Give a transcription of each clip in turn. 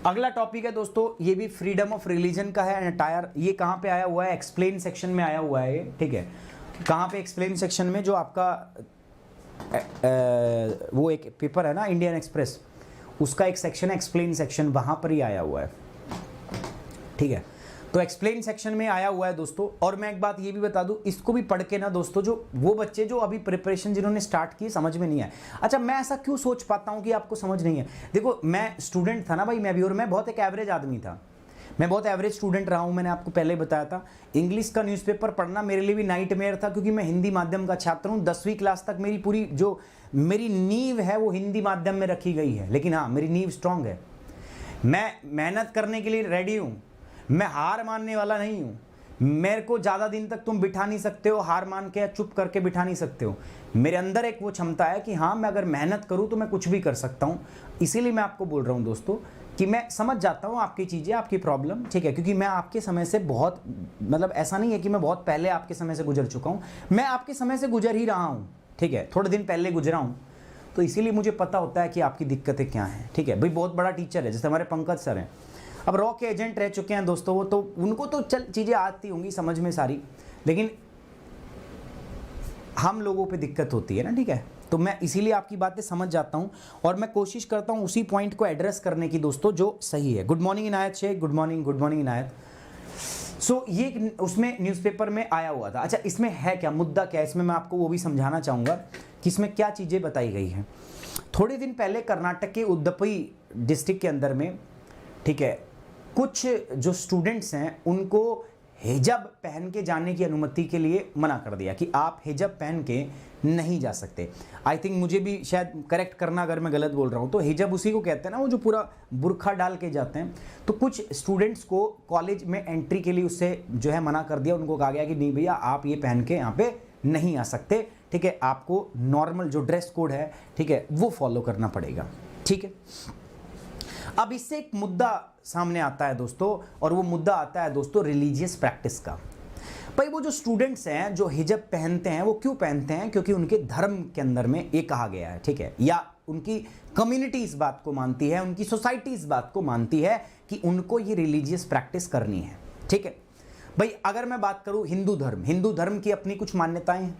अगला टॉपिक है दोस्तों, ये भी फ्रीडम ऑफ रिलीजन का है एंटायर। ये कहाँ पे आया हुआ है? एक्सप्लेन सेक्शन में आया हुआ है ये, ठीक है। कहाँ पे? एक्सप्लेन सेक्शन में, जो आपका वो एक पेपर है ना इंडियन एक्सप्रेस, उसका एक सेक्शन है एक्सप्लेन सेक्शन, वहाँ पर ही आया हुआ है, ठीक है। तो एक्सप्लेन सेक्शन में आया हुआ है दोस्तों। और मैं एक बात ये भी बता दूं, इसको भी पढ़ के ना दोस्तों, जो वो बच्चे जो अभी प्रिपरेशन जिन्होंने स्टार्ट की समझ में नहीं है। अच्छा, मैं ऐसा क्यों सोच पाता हूं कि आपको समझ नहीं है? देखो, मैं स्टूडेंट था ना भाई, मैं भी, और मैं बहुत एक एवरेज आदमी था, मैं बहुत एवरेज स्टूडेंट रहा हूं। मैंने आपको पहले बताया था, इंग्लिश का न्यूज़पेपर पढ़ना मेरे लिए भी नाइटमेयर था, क्योंकि मैं हिंदी माध्यम का छात्र हूं। 10वीं क्लास तक मेरी पूरी जो मेरी नींव है वो हिंदी माध्यम में रखी गई है, लेकिन हाँ, मेरी नींव स्ट्रांग है। मैं मेहनत करने के लिए रेडी हूं, मैं हार मानने वाला नहीं हूं। मेरे को ज़्यादा दिन तक तुम बिठा नहीं सकते हो, हार मान के या चुप करके बिठा नहीं सकते हो। मेरे अंदर एक वो क्षमता है कि हाँ, मैं अगर मेहनत करूं तो मैं कुछ भी कर सकता हूं। इसीलिए मैं आपको बोल रहा हूं दोस्तों कि मैं समझ जाता हूं आपकी चीज़ें, आपकी प्रॉब्लम, ठीक है, क्योंकि मैं आपके समय से बहुत, मतलब ऐसा नहीं है कि मैं बहुत पहले आपके समय से गुजर चुका हूँ, मैं आपके समय से गुजर ही रहा हूँ, ठीक है, थोड़े दिन पहले गुजरा हूँ। तो इसीलिए मुझे पता होता है कि आपकी दिक्कतें क्या हैं, ठीक है भाई। बहुत बड़ा टीचर है, जैसे हमारे पंकज सर हैं, अब रॉ के एजेंट रह चुके हैं दोस्तों, वो तो उनको तो चल चीज़ें आती होंगी समझ में सारी, लेकिन हम लोगों पे दिक्कत होती है ना, ठीक है। तो मैं इसीलिए आपकी बातें समझ जाता हूं और मैं कोशिश करता हूं उसी पॉइंट को एड्रेस करने की दोस्तों जो सही है। गुड मॉर्निंग इनायत शेख, गुड मॉर्निंग इनायत। सो ये उसमें न्यूज़पेपर में आया हुआ था। अच्छा, इसमें है क्या, मुद्दा क्या है इसमें, मैं आपको वो भी समझाना चाहूँगा कि इसमें क्या चीज़ें बताई गई हैं। थोड़े दिन पहले कर्नाटक के उदुपी डिस्ट्रिक्ट के अंदर में, ठीक है, कुछ जो स्टूडेंट्स हैं उनको हिजाब पहन के जाने की अनुमति के लिए मना कर दिया कि आप हिजाब पहन के नहीं जा सकते। आई थिंक, मुझे भी शायद करेक्ट करना अगर मैं गलत बोल रहा हूँ, तो हिजाब उसी को कहते हैं ना, वो जो पूरा बुर्खा डाल के जाते हैं। तो कुछ स्टूडेंट्स को कॉलेज में एंट्री के लिए उससे जो है मना कर दिया। उनको कहा गया कि नहीं भैया, आप ये पहन के यहाँ पे नहीं आ सकते, ठीक है, आपको नॉर्मल जो ड्रेस कोड है, ठीक है, वो फॉलो करना पड़ेगा, ठीक है। अब इससे एक मुद्दा सामने आता है दोस्तों, और वो मुद्दा आता है दोस्तों रिलीजियस प्रैक्टिस का। भाई, वो जो स्टूडेंट्स हैं जो हिजाब पहनते हैं, वो क्यों पहनते हैं? क्योंकि उनके धर्म के अंदर में ये कहा गया है, ठीक है, या उनकी कम्युनिटी इस बात को मानती है, उनकी सोसाइटी इस बात को मानती है कि उनको ये रिलीजियस प्रैक्टिस करनी है, ठीक है। भाई, अगर मैं बात करूं हिंदू धर्म की अपनी कुछ मान्यताएं हैं,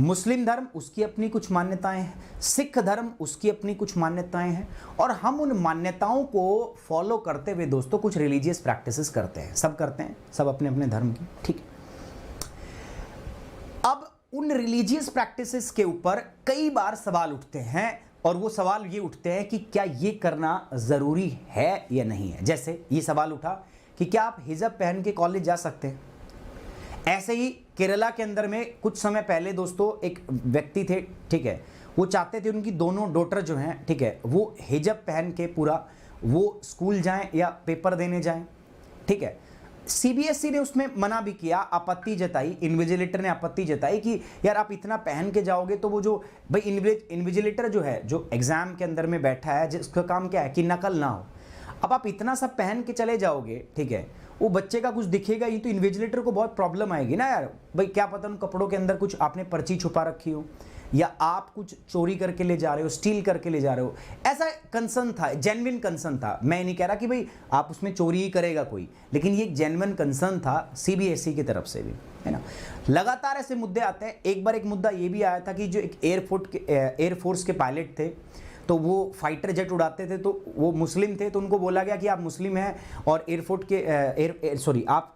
मुस्लिम धर्म उसकी अपनी कुछ मान्यताएं हैं, सिख धर्म उसकी अपनी कुछ मान्यताएं हैं, और हम उन मान्यताओं को फॉलो करते हुए दोस्तों कुछ रिलीजियस प्रैक्टिसेस करते हैं, सब करते हैं, सब अपने अपने धर्म की, ठीक है। अब उन रिलीजियस प्रैक्टिसेस के ऊपर कई बार सवाल उठते हैं, और वो सवाल ये उठते हैं कि क्या ये करना जरूरी है या नहीं है। जैसे ये सवाल उठा कि क्या आप हिजाब पहन के कॉलेज जा सकते हैं। ऐसे ही केरला के अंदर में कुछ समय पहले दोस्तों एक व्यक्ति थे, ठीक है, वो चाहते थे उनकी दोनों डॉटर जो हैं, ठीक है, वो हिजाब पहन के पूरा वो स्कूल जाएं या पेपर देने जाएं, ठीक है। सीबीएसई ने उसमें मना भी किया, आपत्ति जताई, इन्विजिलेटर ने आपत्ति जताई कि यार आप इतना पहन के जाओगे तो वो जो भाई इन्विजिलेटर जो है, जो एग्जाम के अंदर में बैठा है, जिसका काम क्या है कि नकल ना हो। अब आप इतना सब पहन के चले जाओगे, ठीक है, वो बच्चे का कुछ दिखेगा ही तो इन्विजिलेटर को बहुत प्रॉब्लम आएगी ना यार। भाई, क्या पता उन कपड़ों के अंदर कुछ आपने पर्ची छुपा रखी हो, या आप कुछ चोरी करके ले जा रहे हो, स्टील करके ले जा रहे हो। ऐसा कंसर्न था, जेन्युइन कंसर्न था। मैं नहीं कह रहा कि भाई आप उसमें चोरी ही करेगा कोई, लेकिन ये जेन्युइन कंसर्न था सीबीएसई की तरफ से भी, है ना। लगातार ऐसे मुद्दे आते हैं। एक बार एक मुद्दा ये भी आया था कि जो एक एयरफोर्स के पायलट थे, तो वो फाइटर जेट उड़ाते थे, तो वो मुस्लिम थे, तो उनको बोला गया कि आप मुस्लिम हैं और आप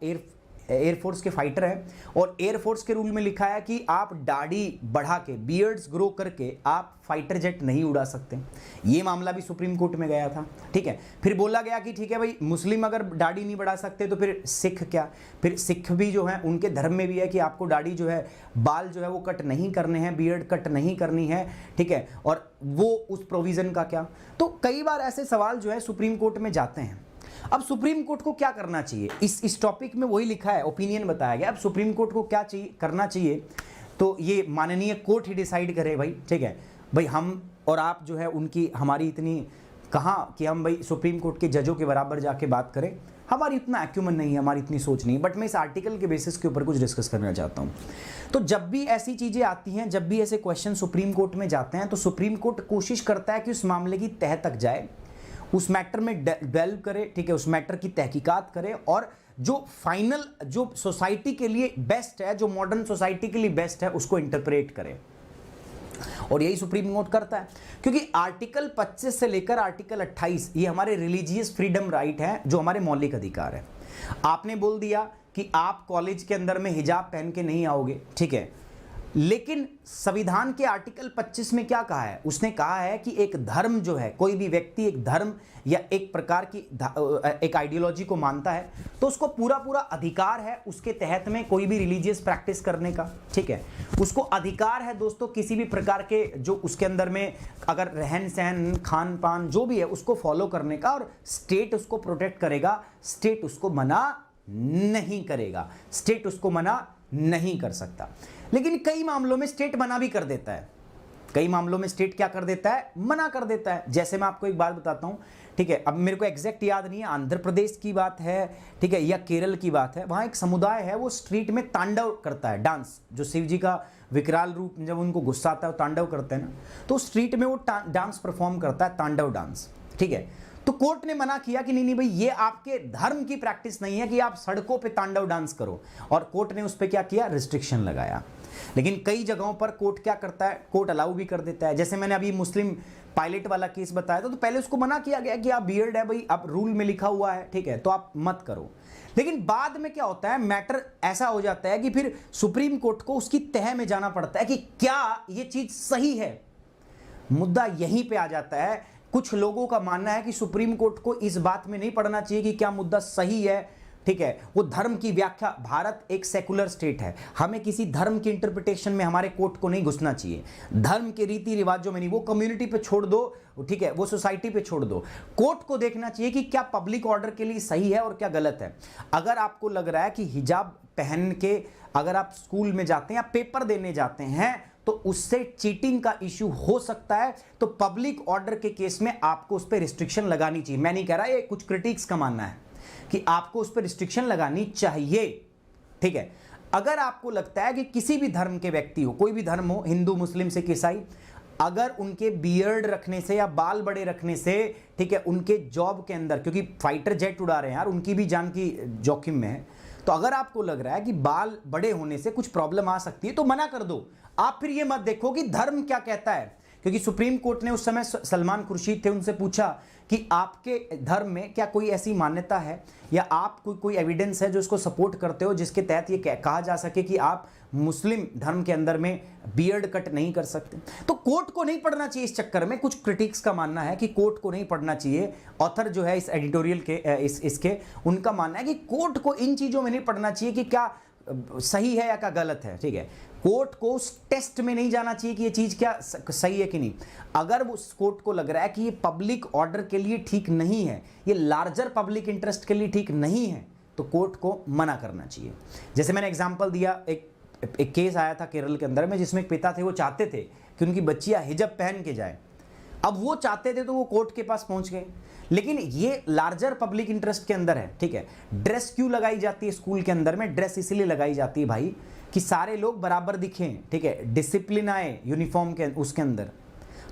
एयरफोर्स के फाइटर हैं, और एयरफोर्स के रूल में लिखा है कि आप दाढ़ी बढ़ा के, बियर्ड्स ग्रो करके आप फाइटर जेट नहीं उड़ा सकते। ये मामला भी सुप्रीम कोर्ट में गया था, ठीक है। फिर बोला गया कि ठीक है भाई, मुस्लिम अगर दाढ़ी नहीं बढ़ा सकते तो फिर सिख क्या, फिर सिख भी जो है उनके धर्म में भी है कि आपको दाढ़ी जो है, बाल जो है वो कट नहीं करने हैं, बियर्ड कट नहीं करनी है, ठीक है, और वो उस प्रोविज़न का क्या। तो कई बार ऐसे सवाल जो है सुप्रीम कोर्ट में जाते हैं। अब सुप्रीम कोर्ट को क्या करना चाहिए, इस टॉपिक में वही लिखा है, ओपिनियन बताया गया। अब सुप्रीम कोर्ट को क्या चाहिए, करना चाहिए, तो ये माननीय कोर्ट ही डिसाइड करे भाई, ठीक है। भाई, हम और आप जो है उनकी, हमारी इतनी कहाँ कि हम भाई सुप्रीम कोर्ट के जजों के बराबर जाके बात करें, हमारी इतना एक्यूमन नहीं है, हमारी इतनी सोच नहीं। बट मैं इस आर्टिकल के बेसिस के ऊपर कुछ डिस्कस करना चाहता हूँ। तो जब भी ऐसी चीज़ें आती हैं, जब भी ऐसे क्वेश्चन सुप्रीम कोर्ट में जाते हैं, तो सुप्रीम कोर्ट कोशिश करता है कि उस मामले की तह तक जाए, उस मैटर में डेल्व करे, ठीक है, उस मैटर की तहकीकात करे और जो फाइनल जो सोसाइटी के लिए बेस्ट है, जो मॉडर्न सोसाइटी के लिए बेस्ट है, उसको इंटरप्रेट करे। और यही सुप्रीम कोर्ट करता है, क्योंकि आर्टिकल 25 से लेकर आर्टिकल 28 ये हमारे रिलीजियस फ्रीडम राइट है, जो हमारे मौलिक अधिकार है। आपने बोल दिया कि आप कॉलेज के अंदर में हिजाब पहन के नहीं आओगे, ठीक है, लेकिन संविधान के आर्टिकल 25 में क्या कहा है? उसने कहा है कि एक धर्म जो है, कोई भी व्यक्ति एक धर्म या एक प्रकार की एक आइडियोलॉजी को मानता है तो उसको पूरा पूरा अधिकार है उसके तहत में कोई भी रिलीजियस प्रैक्टिस करने का, ठीक है। उसको अधिकार है दोस्तों किसी भी प्रकार के जो उसके अंदर में अगर रहन सहन खान पान जो भी है उसको फॉलो करने का, और स्टेट उसको प्रोटेक्ट करेगा, स्टेट उसको मना नहीं करेगा, स्टेट उसको मना नहीं कर सकता। लेकिन कई मामलों में स्टेट मना भी कर देता है, कई मामलों में स्टेट क्या कर देता है? मना कर देता है। जैसे मैं आपको एक बात बताता हूं, ठीक है, अब मेरे को एग्जैक्ट याद नहीं है, आंध्र प्रदेश की बात है, ठीक है, या केरल की बात है। वहां एक समुदाय है, वो स्ट्रीट में तांडव करता है, डांस, जो शिव जी का विकराल रूप जब उनको गुस्सा आता है वो तांडव करते हैं ना, तो स्ट्रीट में वो डांस परफॉर्म करता है, तांडव डांस, ठीक है। तो कोर्ट ने मना किया कि नहीं भाई ये आपके धर्म की प्रैक्टिस नहीं है कि आप सड़कों पे तांडव डांस करो, और कोर्ट ने उस पर क्या किया? रिस्ट्रिक्शन लगाया। लेकिन कई जगहों पर कोर्ट क्या करता है? कोर्ट अलाउ भी कर देता है। जैसे मैंने अभी मुस्लिम पायलट वाला केस बताया था, तो पहले उसको मना किया गया कि आप बियर्ड है भाई, आप रूल में लिखा हुआ है, ठीक है, तो आप मत करो। लेकिन बाद में क्या होता है, मैटर ऐसा हो जाता है कि फिर सुप्रीम कोर्ट को उसकी तह में जाना पड़ता है कि क्या ये चीज सही है। मुद्दा यहीं पे आ जाता है। कुछ लोगों का मानना है कि सुप्रीम कोर्ट को इस बात में नहीं पढ़ना चाहिए कि क्या मुद्दा सही है, ठीक है, वो धर्म की व्याख्या, भारत एक सेकुलर स्टेट है, हमें किसी धर्म की इंटरप्रिटेशन में हमारे कोर्ट को नहीं घुसना चाहिए, धर्म के रीति रिवाजों में नहीं, वो कम्युनिटी पे छोड़ दो, ठीक है, वो सोसाइटी पे छोड़ दो। कोर्ट को देखना चाहिए कि क्या पब्लिक ऑर्डर के लिए सही है और क्या गलत है। अगर आपको लग रहा है कि हिजाब पहन के अगर आप स्कूल में जाते हैं या पेपर देने जाते हैं तो उससे चीटिंग का इश्यू हो सकता है, तो पब्लिक ऑर्डर के केस में आपको उस पर रिस्ट्रिक्शन लगानी चाहिए। मैं नहीं कह रहा, ये कुछ क्रिटिक्स का मानना है कि आपको उस पर रिस्ट्रिक्शन लगानी चाहिए, ठीक है। अगर आपको लगता है कि किसी भी धर्म के व्यक्ति हो, कोई भी धर्म हो, हिंदू मुस्लिम सिख ईसाई, अगर उनके बियर्ड रखने से या बाल बड़े रखने से, ठीक है, उनके जॉब के अंदर, क्योंकि फाइटर जेट उड़ा रहे हैं यार, उनकी भी जान की जोखिम में है, तो अगर आपको लग रहा है कि बाल बड़े होने से कुछ प्रॉब्लम आ सकती है तो मना कर दो। आप फिर ये मत देखो कि धर्म क्या कहता है, क्योंकि सुप्रीम कोर्ट ने उस समय सलमान खुर्शीद थे, उनसे पूछा कि आपके धर्म में क्या कोई ऐसी मान्यता है या आप कोई एविडेंस है जो इसको सपोर्ट करते हो जिसके तहत ये कहा जा सके कि आप मुस्लिम धर्म के अंदर में बियर्ड कट नहीं कर सकते। तो कोर्ट को नहीं पढ़ना चाहिए इस चक्कर में। कुछ क्रिटिक्स का मानना है कि कोर्ट को नहीं पढ़ना चाहिए। ऑथर जो है इस एडिटोरियल के इसके उनका मानना है कि कोर्ट को इन चीज़ों में नहीं पढ़ना चाहिए कि क्या सही है या क्या गलत है, ठीक है। कोर्ट को उस टेस्ट में नहीं जाना चाहिए कि ये चीज़ क्या सही है कि नहीं। अगर वो कोर्ट को लग रहा है कि ये पब्लिक ऑर्डर के लिए ठीक नहीं है, ये लार्जर पब्लिक इंटरेस्ट के लिए ठीक नहीं है, तो कोर्ट को मना करना चाहिए। जैसे मैंने एग्जांपल दिया, एक केस आया था केरल के अंदर में, जिसमें एक पिता थे, वो चाहते थे कि उनकी बच्चियां हिजाब पहन के जाए। अब वो चाहते थे तो वो कोर्ट के पास पहुंच गए, लेकिन ये लार्जर पब्लिक इंटरेस्ट के अंदर है, ठीक है। ड्रेस क्यों लगाई जाती है स्कूल के अंदर में? ड्रेस इसलिए लगाई जाती है भाई कि सारे लोग बराबर दिखें, ठीक है, डिसिप्लिन आए यूनिफॉर्म के उसके अंदर,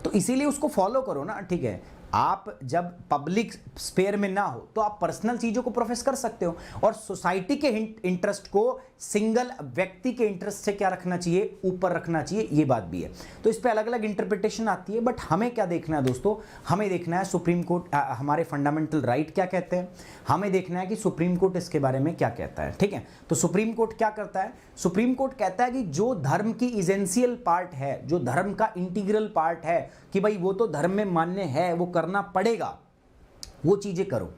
तो इसीलिए उसको फॉलो करो ना, ठीक है। आप जब पब्लिक स्पेयर में ना हो तो आप पर्सनल चीज़ों को प्रोफेस कर सकते हो, और सोसाइटी के इंटरेस्ट को सिंगल व्यक्ति के इंटरेस्ट से क्या रखना चाहिए, ऊपर रखना चाहिए, ये बात भी है। तो इस पे अलग अलग इंटरप्रिटेशन आती है, बट हमें क्या देखना है दोस्तों, हमें देखना है सुप्रीम कोर्ट हमारे फंडामेंटल राइट क्या कहते हैं, हमें देखना है कि सुप्रीम कोर्ट इसके बारे में क्या कहता है, ठीक है। तो सुप्रीम कोर्ट क्या करता है? सुप्रीम कोर्ट कहता है कि जो धर्म की इसेंशियल पार्ट है, जो धर्म का इंटीग्रल पार्ट है, कि भाई वो तो धर्म में मान्य है, वो करना पड़ेगा, वो चीजें करो,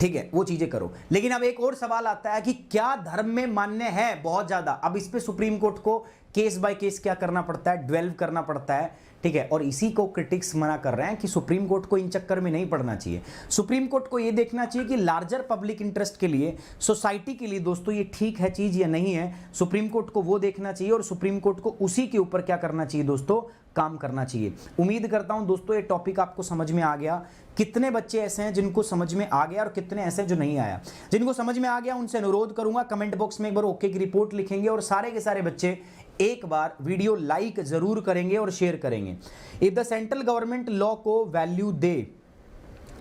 ठीक है, वो चीजें करो। लेकिन अब एक और सवाल आता है कि क्या धर्म में मान्य है बहुत ज्यादा। अब इस पे सुप्रीम कोर्ट को केस बाय केस क्या करना पड़ता है, डेवलप करना पड़ता है, ठीक है। और इसी को क्रिटिक्स मना कर रहे हैं कि सुप्रीम कोर्ट को इन चक्कर में नहीं पढ़ना चाहिए। सुप्रीम कोर्ट को यह देखना चाहिए कि लार्जर पब्लिक इंटरेस्ट के लिए, सोसाइटी के लिए दोस्तों ये ठीक है चीज या नहीं है। सुप्रीम कोर्ट को वो देखना चाहिए, और सुप्रीम कोर्ट को उसी के ऊपर क्या करना चाहिए दोस्तों, काम करना चाहिए। उम्मीद करता हूं दोस्तों ये टॉपिक आपको समझ में आ गया। कितने बच्चे ऐसे हैं जिनको समझ में आ गया और कितने ऐसे जो नहीं आया। जिनको समझ में आ गया उनसे अनुरोध करूंगा कमेंट बॉक्स में एक बार ओके की रिपोर्ट लिखेंगे, और सारे के सारे बच्चे एक बार वीडियो लाइक जरूर करेंगे और शेयर करेंगे। If the central government law को वैल्यू दे,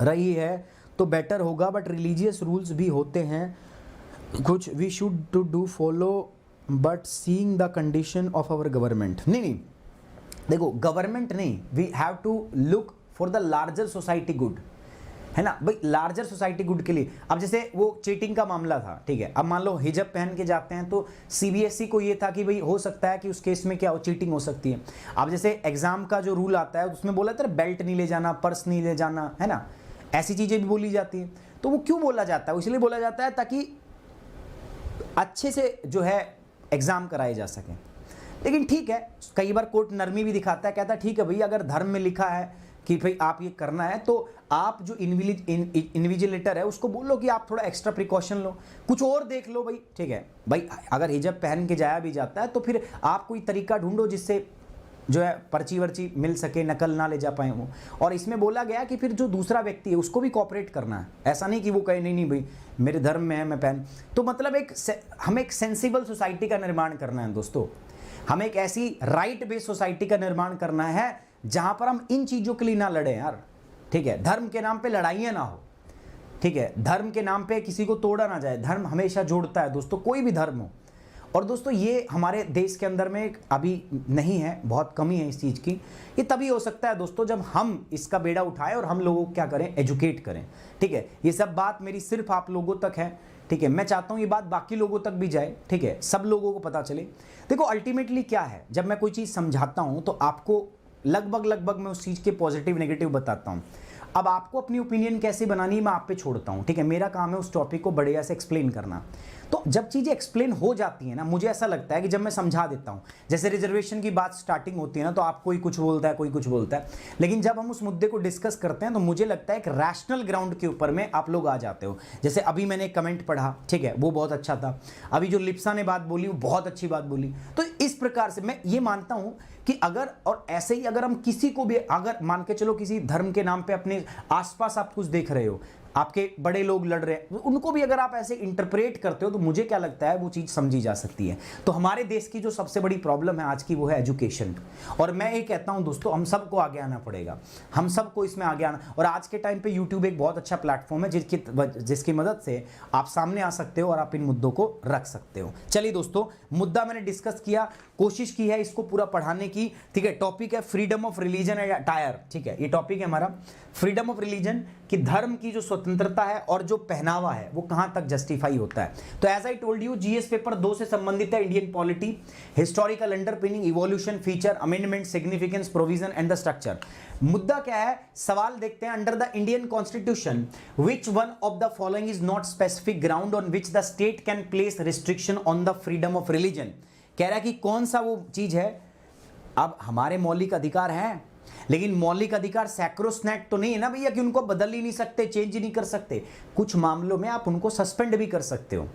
रही है तो बेटर होगा, बट रिलीजियस रूल्स भी होते हैं कुछ, we should to do follow but seeing the condition of our government. नहीं, देखो गवर्नमेंट नहीं, we have to look for the larger society good, है ना भाई, लार्जर सोसाइटी गुड के लिए। अब जैसे वो चीटिंग का मामला था, ठीक है, अब मान लो हिजाब पहन के जाते हैं तो सीबीएसई को ये था कि भाई हो सकता है कि उस केस में क्या हो, चीटिंग हो सकती है। अब जैसे एग्जाम का जो रूल आता है उसमें बोला था बेल्ट नहीं ले जाना, पर्स नहीं ले जाना, है ना, ऐसी चीजें भी बोली जाती हैं। तो वो क्यों बोला जाता है, इसलिए बोला जाता है ताकि अच्छे से जो है एग्जाम कराए जा सके। लेकिन ठीक है, कई बार कोर्ट नरमी भी दिखाता है, कहता है ठीक है भाई, अगर धर्म में लिखा है कि भाई आप ये करना है तो आप जो इन्विजिलेटर है उसको बोलो कि आप थोड़ा एक्स्ट्रा प्रिकॉशन लो, कुछ और देख लो भाई, ठीक है भाई। अगर हिजाब पहन के जाया भी जाता है तो फिर आप कोई तरीका ढूंढो जिससे जो है पर्ची वर्ची मिल सके, नकल ना ले जा पाए वो। और इसमें बोला गया कि फिर जो दूसरा व्यक्ति है उसको भी कोऑपरेट करना है, ऐसा नहीं कि वो कहे नहीं भाई मेरे धर्म में है मैं पहन। तो मतलब हमें एक सेंसिबल सोसाइटी का निर्माण करना है दोस्तों, हमें एक ऐसी राइट बेस्ड सोसाइटी का निर्माण करना है जहां पर हम इन चीजों के लिए ना लड़े यार, ठीक है। धर्म के नाम पे लड़ाइयां ना हो, ठीक है, धर्म के नाम पे किसी को तोड़ा ना जाए, धर्म हमेशा जोड़ता है दोस्तों, कोई भी धर्म हो। और दोस्तों ये हमारे देश के अंदर में अभी नहीं है, बहुत कमी है इस चीज़ की। ये तभी हो सकता है दोस्तों जब हम इसका बेड़ा उठाएं और हम लोगों को क्या करें, एजुकेट करें, ठीक है। ये सब बात मेरी सिर्फ आप लोगों तक है, ठीक है, मैं चाहता हूँ ये बात बाकी लोगों तक भी जाए, ठीक है, सब लोगों को पता चले। देखो अल्टीमेटली क्या है, जब मैं कोई चीज़ समझाता हूँ तो आपको लगभग मैं उस चीज़ के पॉजिटिव नेगेटिव बताता हूँ। अब आपको अपनी ओपिनियन कैसे बनानी है मैं आप पे छोड़ता हूँ, ठीक है, मेरा काम है उस टॉपिक को बढ़िया से एक्सप्लेन करना। तो जब चीज़ें एक्सप्लेन हो जाती है ना, मुझे ऐसा लगता है कि जब मैं समझा देता हूँ, जैसे रिजर्वेशन की बात स्टार्टिंग होती है ना, तो आप कोई कुछ बोलता है, कोई कुछ बोलता है, लेकिन जब हम उस मुद्दे को डिस्कस करते हैं तो मुझे लगता है एक रैशनल ग्राउंड के ऊपर में आप लोग आ जाते हो। जैसे अभी मैंने एक कमेंट पढ़ा, ठीक है, वो बहुत अच्छा था। अभी जो लिप्सा ने बात बोली वो बहुत अच्छी बात बोली। तो इस प्रकार से मैं ये मानता हूँ कि अगर, और ऐसे ही अगर हम किसी को भी, अगर मान के चलो किसी धर्म के नाम पे अपने आसपास आप कुछ देख रहे हो, आपके बड़े लोग लड़ रहे हैं, उनको भी अगर आप ऐसे इंटरप्रेट करते हो तो मुझे क्या लगता है वो चीज़ समझी जा सकती है। तो हमारे देश की जो सबसे बड़ी प्रॉब्लम है आज की वो है एजुकेशन। और मैं ये कहता हूं दोस्तों हम सबको आगे आना पड़ेगा, हम सबको इसमें आगे आना। और आज के टाइम पे यूट्यूब एक बहुत अच्छा प्लेटफॉर्म है जिसकी मदद से आप सामने आ सकते हो और आप इन मुद्दों को रख सकते हो। चलिए दोस्तों, मुद्दा मैंने डिस्कस किया, कोशिश की है इसको पूरा पढ़ाने की, ठीक है। टॉपिक है freedom of religion and attire, ठीक है, ये टॉपिक है हमारा फ्रीडम ऑफ रिलीजन, कि धर्म की जो स्वतंत्रता है और जो पहनावा है वो कहां तक जस्टिफाई होता है। तो as I told you, GS paper 2 से संबंधित है Indian polity, historical underpinning, evolution, feature, amendment, significance, provision and the structure. मुद्दा क्या है, सवाल देखते हैं। Under the Indian constitution which one of the following is not specific ground on which the state can place restriction on the freedom of religion. कह रहा है कि कौन सा वो चीज है। अब हमारे मौलिक अधिकार हैं, लेकिन मौलिक अधिकार सैक्रोस्नैक्ट तो नहीं है ना भैया कि उनको बदल ही नहीं सकते, चेंज ही नहीं कर सकते। कुछ मामलों में आप उनको सस्पेंड भी कर सकते हो।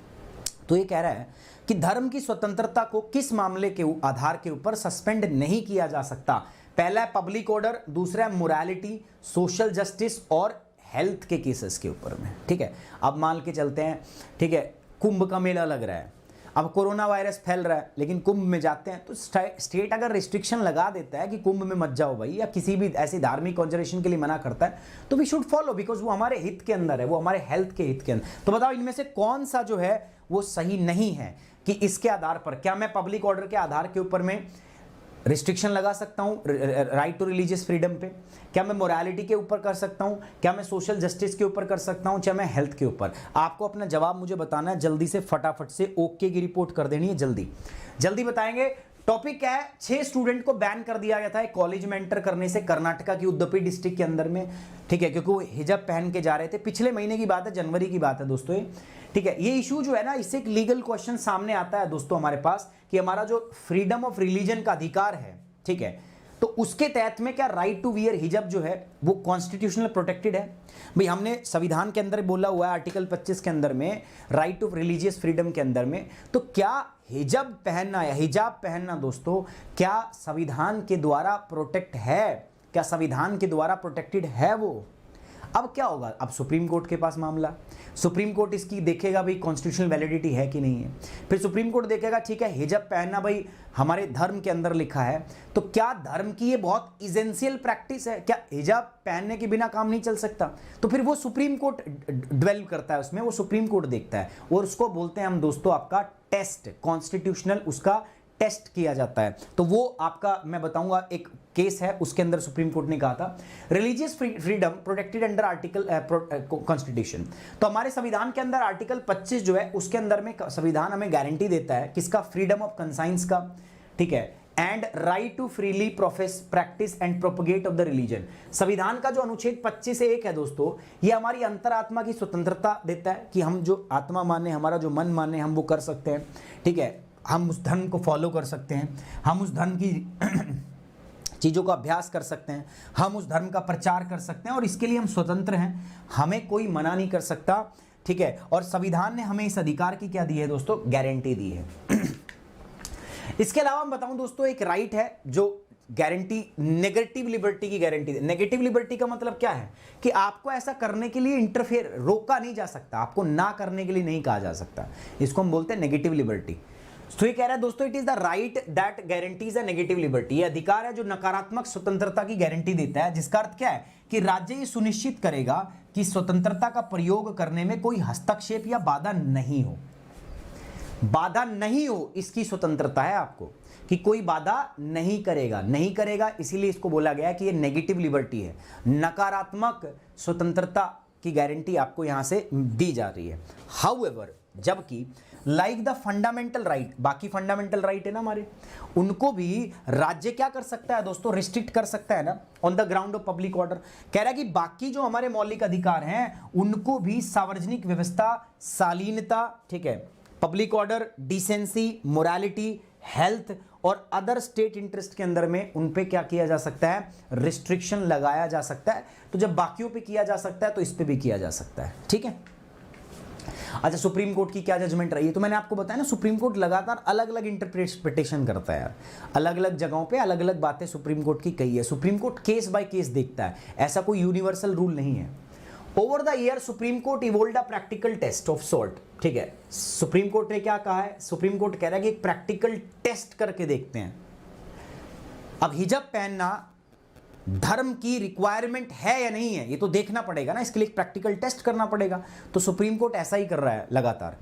तो ये कह रहा है कि धर्म की स्वतंत्रता को किस मामले के आधार के ऊपर सस्पेंड नहीं किया जा सकता। पहला है पब्लिक ऑर्डर, दूसरा है मोरालिटी, सोशल जस्टिस और हेल्थ के केसेस के ऊपर में, ठीक है। अब मान के चलते हैं, ठीक है, कुंभ का मेला लग रहा है, अब कोरोना वायरस फैल रहा है, लेकिन कुंभ में जाते हैं तो स्टेट अगर रिस्ट्रिक्शन लगा देता है कि कुंभ में मत जाओ भाई, या किसी भी ऐसी धार्मिक कॉन्जर्वेशन के लिए मना करता है, तो वी शुड फॉलो, बिकॉज वो हमारे हित के अंदर है, वो हमारे हेल्थ के हित के अंदर। तो बताओ इनमें से कौन सा जो है वो सही नहीं है कि इसके आधार पर क्या मैं पब्लिक ऑर्डर के आधार के ऊपर में रिस्ट्रिक्शन लगा सकता हूं राइट टू रिलीजियस फ्रीडम पे, क्या मैं मोरालिटी के ऊपर कर सकता हूं, क्या मैं सोशल जस्टिस के ऊपर कर सकता हूं, चाहे मैं हेल्थ के ऊपर। आपको अपना जवाब मुझे बताना है जल्दी से, फटाफट से ओके की रिपोर्ट कर देनी है, जल्दी जल्दी बताएंगे। टॉपिक क्या है, 6 स्टूडेंट को बैन कर दिया गया था एक कॉलेज में एंटर करने से, कर्नाटका की उडुपी डिस्ट्रिक्ट के अंदर में, ठीक है, क्योंकि वो हिजाब पहन के जा रहे थे। पिछले महीने की बात है, जनवरी की बात है दोस्तों ये, ठीक है। ये इशू जो है ना, इससे एक लीगल क्वेश्चन सामने आता है दोस्तों हमारे पास कि हमारा जो फ्रीडम ऑफ रिलीजन का अधिकार है, ठीक है, तो उसके तहत में क्या राइट टू वियर हिजाब जो है वो कॉन्स्टिट्यूशनल प्रोटेक्टेड है। भाई हमने संविधान के अंदर बोला हुआ है आर्टिकल 25 के अंदर में, राइट टू रिलीजियस फ्रीडम के अंदर में, तो क्या हिजाब पहनना या हिजाब पहनना दोस्तों क्या संविधान के द्वारा प्रोटेक्ट है, क्या संविधान के द्वारा प्रोटेक्टेड है वो? अब क्या होगा, अब सुप्रीम कोर्ट के पास मामला, सुप्रीम कोर्ट इसकी देखेगा भाई कॉन्स्टिट्यूशनल वैलिडिटी है कि नहीं है। फिर सुप्रीम कोर्ट देखेगा ठीक है हिजाब पहनना भाई हमारे धर्म के अंदर लिखा है, तो क्या धर्म की ये बहुत इसेंशियल प्रैक्टिस है, क्या हिजाब पहनने के बिना काम नहीं चल सकता। तो फिर वो सुप्रीम कोर्ट ड्वेल करता है उसमें, वो सुप्रीम कोर्ट देखता है और उसको बोलते हैं हम दोस्तों आपका टेस्ट, कॉन्स्टिट्यूशनल उसका टेस्ट किया जाता है। तो वो आपका मैं बताऊंगा एक केस है, उसके अंदर सुप्रीम कोर्ट ने कहा था religious freedom protected under article constitution. तो हमारे संविधान के अंदर आर्टिकल 25 जो है उसके अंदर में संविधान हमें गारंटी देता है किसका, फ्रीडम ऑफ कंसाइंस का, ठीक है, and right to freely profess practice and propagate of the religion. संविधान का जो अनुच्छेद 25 से 1 है दोस्तों, ये हमारी अंतरात्मा की स्वतंत्रता देता है कि हम जो आत्मा माने, हमारा जो मन माने हम वो कर सकते हैं, ठीक है, हम उस धर्म को फॉलो कर सकते हैं, हम उस धर्म की चीज़ों का अभ्यास कर सकते हैं, हम उस धर्म का प्रचार कर सकते हैं और इसके लिए हम स्वतंत्र हैं, हमें कोई मना नहीं कर सकता, ठीक है। और संविधान ने हमें इस अधिकार की क्या दी है दोस्तों, गारंटी दी है। इसके अलावा मैं बताऊं दोस्तों एक राइट है जो गारंटी, नेगेटिव लिबर्टी की गारंटी। नेगेटिव लिबर्टी का मतलब क्या है कि आपको ऐसा करने के लिए इंटरफेयर रोका नहीं जा सकता, आपको ना करने के लिए नहीं कहा जा सकता, इसको हम बोलते हैं नेगेटिव लिबर्टी। तो ये कह रहा है दोस्तों it is the right that guarantees a negative liberty, ये अधिकार है जो नकारात्मक स्वतंत्रता की गारंटी देता है, जिसका अर्थ क्या है कि राज्य ये सुनिश्चित करेगा कि स्वतंत्रता का प्रयोग करने में कोई हस्तक्षेप या बाधा नहीं हो, बाधा नहीं हो, इसकी स्वतंत्रता है आपको कि कोई बाधा नहीं करेगा, इसीलिए इसको बोला गया है कि ये नेगेटिव लिबर्टी है, नकारात्मक स्वतंत्रता की गारंटी आपको यहां से दी जा रही है। हाउएवर, जबकि लाइक द फंडामेंटल राइट, बाकी फंडामेंटल राइट है ना हमारे, उनको भी राज्य क्या कर सकता है दोस्तों, रिस्ट्रिक्ट कर सकता है ना, on the ground of public order. कह रहा है कि बाकी जो हमारे मौलिक अधिकार हैं उनको भी सार्वजनिक व्यवस्था, शालीनता, ठीक है, public order, decency, morality, health और अदर स्टेट इंटरेस्ट के अंदर में उन पे क्या किया जा सकता है, रिस्ट्रिक्शन लगाया जा सकता है। तो जब बाकियों पे किया जा सकता है तो इस पे भी किया जा सकता है, ठीक है। अच्छा, सुप्रीम कोर्ट की क्या जजमेंट रही है, तो मैंने आपको बताया ना सुप्रीम कोर्ट लगातार अलग अलग इंटरप्रिटेशन करता है यार, अलग अलग जगहों पे अलग अलग बातें सुप्रीम कोर्ट की कही है। Supreme Court case by case देखता है, ऐसा कोई यूनिवर्सल रूल नहीं है। Over the year Supreme Court evolved a practical test of sort, ठीक है। सुप्रीम कोर्ट ने क्या कहा है, सुप्रीम कोर्ट कह रहा है कि एक प्रैक्टिकल टेस्ट करके देखते हैं, अब हिजाब पहनना धर्म की रिक्वायरमेंट है या नहीं है, ये तो देखना पड़ेगा ना, इसके लिए एक प्रैक्टिकल टेस्ट करना पड़ेगा। तो सुप्रीम कोर्ट ऐसा ही कर रहा है लगातार,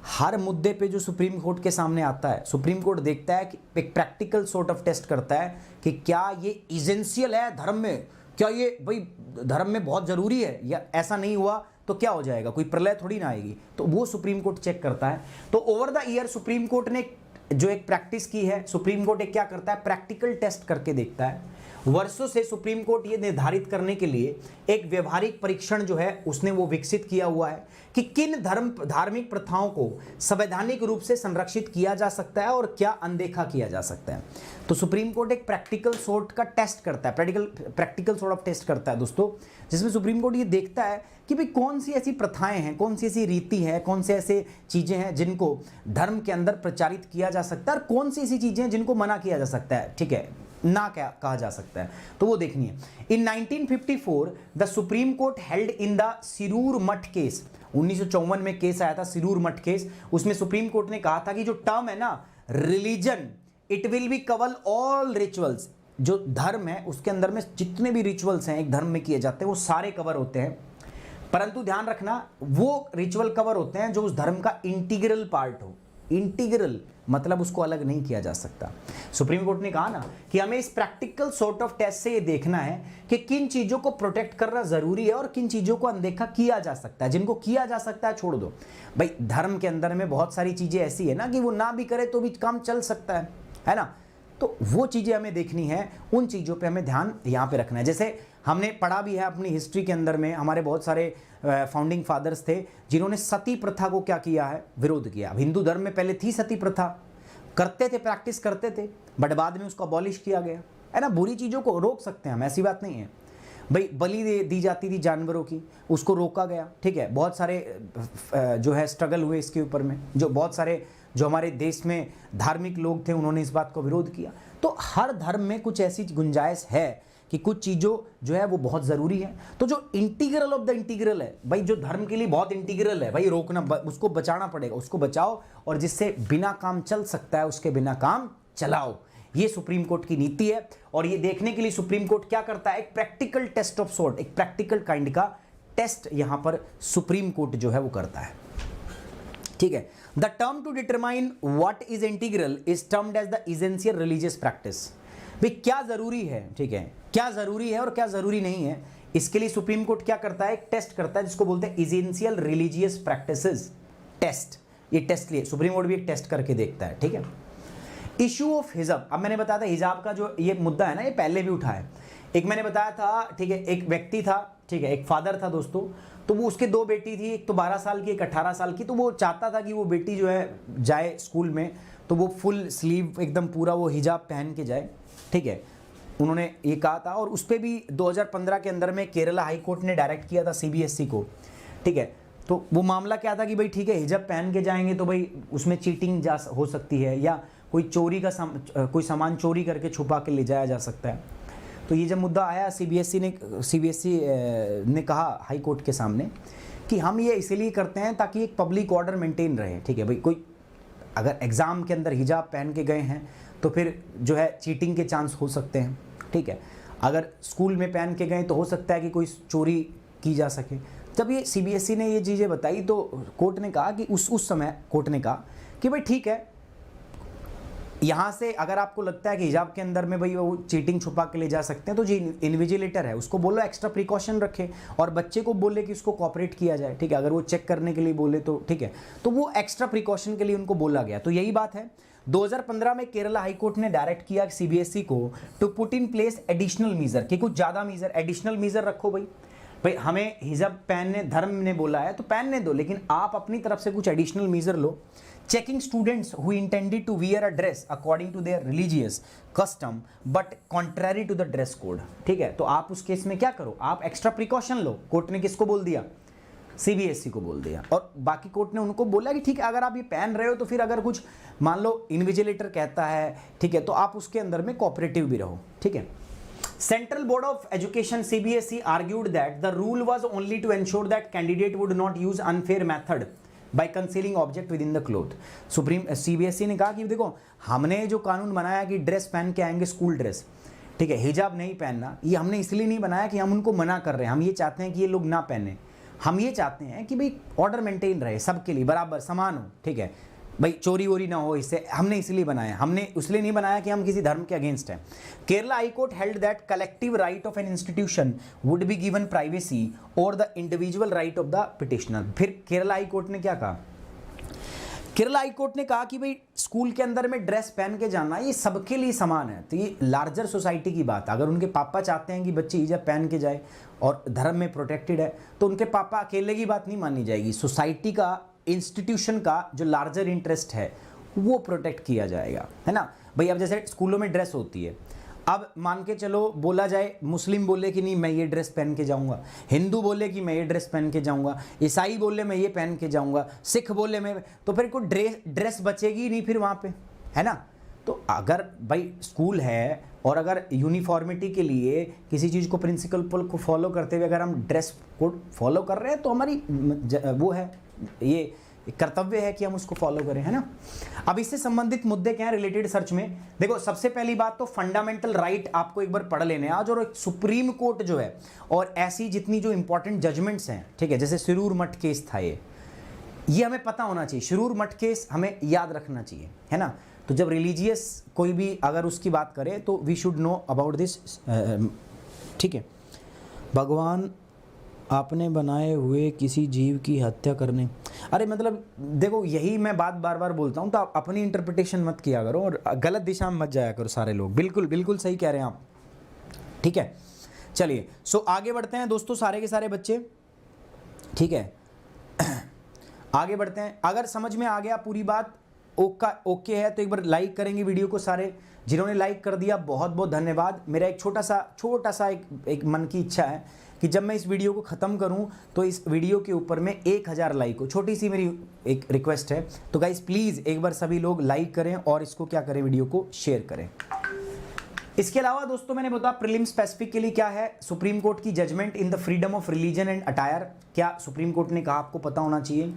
हर मुद्दे पे जो सुप्रीम कोर्ट के सामने आता है सुप्रीम कोर्ट देखता है कि एक प्रैक्टिकल सॉर्ट ऑफ टेस्ट करता है कि क्या ये इसेंशियल है धर्म में, क्या ये भाई धर्म में बहुत जरूरी है, या ऐसा नहीं हुआ तो क्या हो जाएगा, कोई प्रलय थोड़ी ना आएगी, तो वो सुप्रीम कोर्ट चेक करता है। तो over the year Supreme court ने जो एक प्रैक्टिस की है, सुप्रीम कोर्ट एक क्या करता है, प्रैक्टिकल टेस्ट करके देखता है। वर्षों से सुप्रीम कोर्ट ये निर्धारित करने के लिए एक व्यवहारिक परीक्षण जो है उसने वो विकसित किया हुआ है कि किन धार्मिक प्रथाओं को संवैधानिक रूप से संरक्षित किया जा सकता है और क्या अनदेखा किया जा सकता है। तो सुप्रीम कोर्ट एक प्रैक्टिकल सॉर्ट का टेस्ट करता है, प्रैक्टिकल सॉर्ट ऑफ टेस्ट करता है दोस्तों, जिसमें सुप्रीम कोर्ट ये देखता है कि भाई कौन सी ऐसी प्रथाएं हैं, कौन सी ऐसी रीति है, कौन से ऐसे चीजें हैं जिनको धर्म के अंदर प्रचारित किया जा सकता है और कौन सी ऐसी चीजें हैं जिनको मना किया जा सकता है, ठीक है, ना क्या कहा जा सकता है, तो वो देखनी है। इन 1954 the supreme court held in the Sirur मठ केस, 1954 में केस आया था सिरूर मठ केस, उसमें सुप्रीम कोर्ट ने कहा था कि जो टर्म है ना religion, it will be cover all rituals, जो धर्म है उसके अंदर में जितने भी रिचुअल्स हैं एक धर्म में किए जाते हैं वो सारे कवर होते हैं, परंतु ध्यान रखना वो रिचुअल कवर होते हैं जो उस धर्म का इंटीग्रल पार्ट हो। इंटीग्रल मतलब उसको अलग नहीं किया जा सकता। सुप्रीम कोर्ट ने कहा ना कि हमें इस प्रैक्टिकल सॉर्ट ऑफ टेस्ट से ये देखना है कि किन चीजों को प्रोटेक्ट करना जरूरी है और किन चीजों को अनदेखा किया जा सकता है, जिनको किया जा सकता है छोड़ दो। भाई धर्म के अंदर में बहुत सारी चीजें ऐसी है ना कि वो ना भी करे तो भी काम चल सकता है ना, तो वो चीजें हमें देखनी है, उन चीजों पे हमें ध्यान यहाँ पे रखना है। जैसे हमने पढ़ा भी है अपनी हिस्ट्री के अंदर में, हमारे बहुत सारे फाउंडिंग फादर्स थे जिन्होंने सती प्रथा को क्या किया है, विरोध किया। अब हिंदू धर्म में पहले थी सती प्रथा, करते थे, प्रैक्टिस करते थे, बट बाद में उसको अबॉलिश किया गया है ना। बुरी चीज़ों को रोक सकते हैं हम, ऐसी बात नहीं है। भाई बलि दी जाती थी जानवरों की, उसको रोका गया, ठीक है। बहुत सारे जो है स्ट्रगल हुए इसके ऊपर में, जो बहुत सारे जो हमारे देश में धार्मिक लोग थे उन्होंने इस बात को विरोध किया। तो हर धर्म में कुछ ऐसी गुंजाइश है कि कुछ चीज़ों जो है वो बहुत ज़रूरी है। तो जो इंटीग्रल ऑफ द इंटीग्रल है भाई, जो धर्म के लिए बहुत इंटीग्रल है भाई, रोकना उसको बचाना पड़ेगा, उसको बचाओ, और जिससे बिना काम चल सकता है उसके बिना काम चलाओ। ये सुप्रीम कोर्ट की नीति है। और ये देखने के लिए सुप्रीम कोर्ट क्या करता है, एक प्रैक्टिकल टेस्ट ऑफ सॉर्ट, एक प्रैक्टिकल काइंड का टेस्ट यहां पर सुप्रीम कोर्ट जो है वो करता है। ठीक है, the term to determine what is integral is termed as the essential religious practice. भाई क्या जरूरी है, ठीक है, क्या जरूरी है और क्या जरूरी नहीं है, इसके लिए सुप्रीम कोर्ट क्या करता है, एक टेस्ट करता है जिसको बोलते हैं एसेंशियल रिलीजियस प्रैक्टिसेस टेस्ट। ये टेस्ट लिए सुप्रीम कोर्ट भी एक टेस्ट करके देखता है। ठीक है, इशू ऑफ हिजाब, अब मैंने बताया था हिजाब का जो ये मुद्दा है ना, ये पहले भी उठा है। एक मैंने बताया था, ठीक है, एक व्यक्ति था, ठीक है, एक फादर था दोस्तों, तो वो उसके दो बेटी थी, एक तो 12 साल की, एक 18 साल की। तो वो चाहता था कि वो बेटी जो है जाए स्कूल में, तो वो फुल स्लीव एकदम पूरा वो हिजाब पहन के जाए। ठीक है, उन्होंने ये कहा था, और उस पर भी 2015 के अंदर में केरला हाई कोर्ट ने डायरेक्ट किया था सीबीएसई को। ठीक है, तो वो मामला क्या था कि भाई ठीक है, हिजाब पहन के जाएंगे तो भाई उसमें चीटिंग हो सकती है, या कोई चोरी का कोई सामान चोरी करके छुपा के ले जाया जा सकता है। तो ये जब मुद्दा आया, सीबीएसई ने कहा हाई कोर्ट के सामने कि हम ये इसलिए करते हैं ताकि एक पब्लिक ऑर्डर मेंटेन रहे। ठीक है भाई, कोई अगर एग्ज़ाम के अंदर हिजाब पहन के गए हैं तो फिर जो है चीटिंग के चांस हो सकते हैं। ठीक है, अगर स्कूल में पहन के गए तो हो सकता है कि कोई चोरी की जा सके। जब ये सीबीएसई ने ये चीज़ें बताई तो कोर्ट ने कहा कि उस समय कोर्ट ने कहा कि भाई ठीक है, यहाँ से अगर आपको लगता है कि हिजाब के अंदर में भाई वो चीटिंग छुपा के ले जा सकते हैं, तो जो इन्विजिलेटर है उसको बोलो एक्स्ट्रा प्रिकॉशन रखे, और बच्चे को बोले कि उसको कॉपरेट किया जाए। ठीक है, अगर वो चेक करने के लिए बोले तो ठीक है, तो वो एक्स्ट्रा प्रिकॉशन के लिए उनको बोला गया। तो यही बात है, 2015 में केरला हाई कोर्ट ने डायरेक्ट किया सीबीएसई को to put in place additional measure, कि कुछ ज़्यादा मीजर, एडिशनल मीजर रखो। भाई हमें हिजाब पहनने धर्म ने बोला है तो पहनने दो, लेकिन आप अपनी तरफ से कुछ एडिशनल मीजर लो। Checking students who intended to wear a dress according to their religious custom but contrary to the dress code. ठीक है, तो आप उस केस में क्या करो, आप एक्स्ट्रा प्रिकॉशन लो। कोर्ट ने किसको बोल दिया, सीबीएसई को बोल दिया। और बाकी कोर्ट ने उनको बोला कि ठीक है, अगर आप ये पहन रहे हो तो फिर अगर कुछ मान लो इन्विजिलेटर कहता है, ठीक है, तो आप उसके अंदर में कोऑपरेटिव भी रहो। ठीक है, Central Board of Education CBSE argued that the rule was only to ensure that candidate would not use unfair method by concealing object within the cloth. Supreme CBSE ने कहा कि देखो, हमने जो कानून बनाया कि ड्रेस पहन के आएंगे, स्कूल ड्रेस, ठीक है, हिजाब नहीं पहनना, ये हमने इसलिए नहीं बनाया कि हम उनको मना कर रहे हैं। हम ये चाहते हैं कि ये लोग ना पहने, हम ये चाहते हैं कि भाई ऑर्डर मेंटेन रहे, सबके लिए बराबर समान हो। ठीक है भाई, चोरी वोरी ना हो, इससे हमने इसलिए बनाया, हमने इसलिए नहीं बनाया कि हम किसी धर्म के अगेंस्ट हैं। Kerala high Court held that collective right of an institution would be given privacy और the individual right of the petitioner. फिर केरला हाई कोर्ट ने क्या कहा, केरला हाई कोर्ट ने कहा कि भाई स्कूल के अंदर में ड्रेस पहन के जाना ये सबके लिए समान है। तो ये लार्जर सोसाइटी की बात, अगर उनके पापा चाहते हैं कि बच्चे हिजाब पहन के जाए और धर्म में प्रोटेक्टेड है, तो उनके पापा अकेले की बात नहीं मानी जाएगी, सोसाइटी का, इंस्टीट्यूशन का जो लार्जर इंटरेस्ट है वो प्रोटेक्ट किया जाएगा, है ना भाई। अब जैसे स्कूलों में ड्रेस होती है, अब मान के चलो बोला जाए, मुस्लिम बोले कि नहीं मैं ये ड्रेस पहन के जाऊंगा, हिंदू बोले कि मैं ये ड्रेस पहन के जाऊंगा, ईसाई बोले मैं ये पहन के जाऊंगा, सिख बोले मैं, तो फिर कोई ड्रेस बचेगी नहीं फिर वहाँ पे, है ना। तो अगर भाई स्कूल है और अगर यूनिफॉर्मिटी के लिए किसी चीज़ को, प्रिंसिपल को फॉलो करते हुए अगर हम ड्रेस कोड फॉलो कर रहे हैं, तो हमारी वो है, ये कर्तव्य है कि हम उसको फॉलो करें, है ना। अब इससे संबंधित मुद्दे क्या हैं रिलेटेड सर्च में, देखो सबसे पहली बात तो फंडामेंटल राइट आपको एक बार पढ़ लेने आज, और सुप्रीम कोर्ट जो है और ऐसी जितनी जो इंपॉर्टेंट जजमेंट्स हैं, ठीक है, जैसे शिरूर मठ केस था, ये हमें पता होना चाहिए, शिरूर मठ केस हमें याद रखना चाहिए, है ना। तो जब रिलीजियस कोई भी अगर उसकी बात करे तो we should know about this. ठीक है, भगवान आपने बनाए हुए किसी जीव की हत्या करने, अरे मतलब देखो यही मैं बात बार बार बोलता हूँ, तो आप अपनी इंटरप्रिटेशन मत किया करो और गलत दिशा में मत जाया करो सारे लोग। बिल्कुल बिल्कुल सही कह रहे हैं आप, ठीक है। चलिए सो आगे बढ़ते हैं दोस्तों, सारे के सारे बच्चे, ठीक है, आगे बढ़ते हैं। अगर समझ में आ गया पूरी बात, ओके है, तो एक बार लाइक करेंगे वीडियो को सारे। जिन्होंने लाइक कर दिया बहुत बहुत धन्यवाद। मेरा एक छोटा सा एक मन की इच्छा है कि जब मैं इस वीडियो को ख़त्म करूं तो इस वीडियो के ऊपर में 1000 लाइक हो। छोटी सी मेरी एक रिक्वेस्ट है, तो गाइस प्लीज़ एक बार सभी लोग लाइक करें और इसको क्या करें, वीडियो को शेयर करें। इसके अलावा दोस्तों मैंने बताया प्रीलिम स्पेसिफिक के लिए क्या है, सुप्रीम कोर्ट की judgement in the freedom of religion and attire, क्या सुप्रीम कोर्ट ने कहा आपको पता होना चाहिए।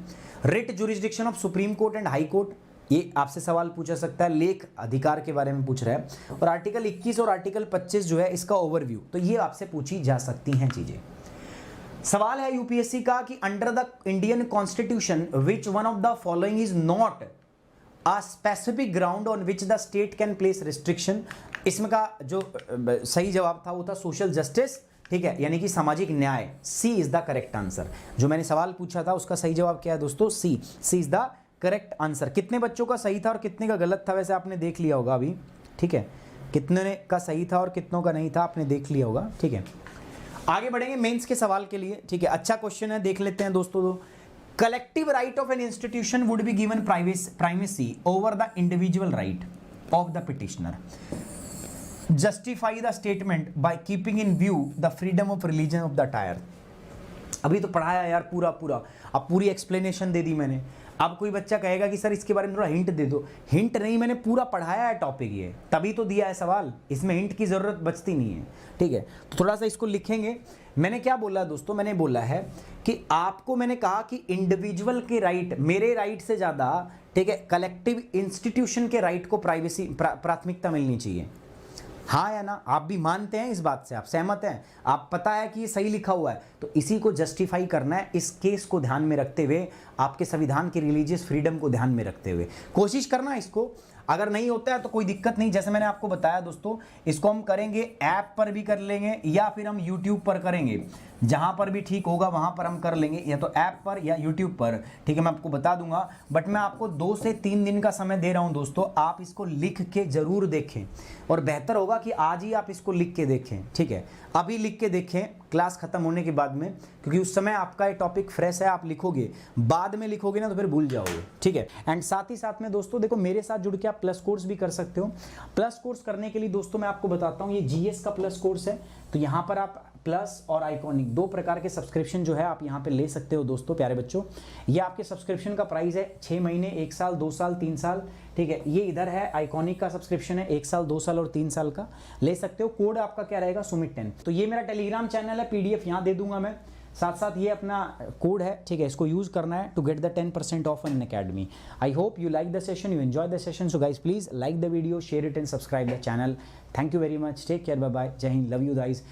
Writ jurisdiction of supreme court and high court, ये आपसे सवाल पूछा सकता है, लेख अधिकार के बारे में पूछ रहा है। और आर्टिकल 21 और आर्टिकल 25 जो है इसका ओवरव्यू, तो ये आपसे पूछी जा सकती हैं चीजें। सवाल है यूपीएससी का कि under the Indian constitution which one of the following is not a specific ground on which the state can place restriction. इसमें का जो सही जवाब था वो था सोशल जस्टिस, ठीक है, यानी कि सामाजिक न्याय। सी इज द करेक्ट आंसर। जो मैंने सवाल पूछा था उसका सही जवाब क्या है दोस्तों, सी इज द करेक्ट आंसर। कितने बच्चों का सही था और कितने का गलत था वैसे आपने देख लिया होगा अभी, ठीक है, कितने का सही था और कितनों का नहीं था आपने देख लिया होगा, ठीक है। आगे बढ़ेंगे मेंस के सवाल के लिए, ठीक है, अच्छा क्वेश्चन है, देख लेते हैं दोस्तों। Collective right of an institution would be given primacy over the individual right of the petitioner. Justify the statement by keeping in view the freedom of religion of the attire. अभी तो पढ़ाया यार पूरा, अब पूरी एक्सप्लेनेशन दे दी मैंने। अब कोई बच्चा कहेगा कि सर इसके बारे में थोड़ा हिंट दे दो। हिंट नहीं, मैंने पूरा पढ़ाया है टॉपिक, ये तभी तो दिया है सवाल, इसमें हिंट की जरूरत बचती नहीं है, ठीक है। तो थोड़ा सा इसको लिखेंगे। मैंने क्या बोला दोस्तों, मैंने बोला है कि आपको मैंने कहा कि इंडिविजुअल के राइट, मेरे राइट से ज्यादा, ठीक है, कलेक्टिव इंस्टीट्यूशन के राइट को प्राथमिकता मिलनी चाहिए। हाँ या ना, आप भी मानते हैं इस बात से, आप सहमत हैं, आप पता है कि ये सही लिखा हुआ है, तो इसी को जस्टिफाई करना है, इस केस को ध्यान में रखते हुए, आपके संविधान की रिलीजियस फ्रीडम को ध्यान में रखते हुए कोशिश करना इसको। अगर नहीं होता है तो कोई दिक्कत नहीं, जैसे मैंने आपको बताया दोस्तों, इसको हम करेंगे ऐप पर भी कर लेंगे या फिर हम यूट्यूब पर करेंगे, जहां पर भी ठीक होगा वहां पर हम कर लेंगे, या तो ऐप पर या यूट्यूब पर, ठीक है, मैं आपको बता दूंगा। बट मैं आपको 2 से 3 दिन का समय दे रहा हूं दोस्तों, आप इसको लिख के जरूर देखें, और बेहतर होगा कि आज ही आप इसको लिख के देखें, ठीक है, अभी लिख के देखें क्लास खत्म होने के बाद में, क्योंकि उस समय आपका ये टॉपिक फ्रेश है, आप लिखोगे, बाद में लिखोगे ना तो फिर भूल जाओगे, ठीक है। एंड साथ ही साथ में दोस्तों देखो, मेरे साथ जुड़ के आप प्लस कोर्स भी कर सकते हो। प्लस कोर्स करने के लिए दोस्तों मैं आपको बताता हूँ, ये जीएस का प्लस कोर्स है, तो यहाँ पर आप प्लस और आइकॉनिक 2 प्रकार के सब्सक्रिप्शन जो है आप यहाँ पे ले सकते हो दोस्तों, प्यारे बच्चों। ये आपके सब्सक्रिप्शन का प्राइस है 6 महीने, 1 साल, 2 साल, 3 साल, ठीक है। ये इधर है आइकॉनिक का सब्सक्रिप्शन है 1 साल, 2 साल और 3 साल का, ले सकते हो। कोड आपका क्या रहेगा, सुमित 10। तो ये मेरा टेलीग्राम चैनल है, पीडीएफ यहाँ दे दूंगा मैं, साथ साथ ये अपना कोड है, ठीक है, इसको यूज करना है to get the 10% off in academy. I hope you like the session, you enjoy the session. So guys please like the video, share it and subscribe the channel. Thank you very much, take care, bye bye, जय Hind, love you guys.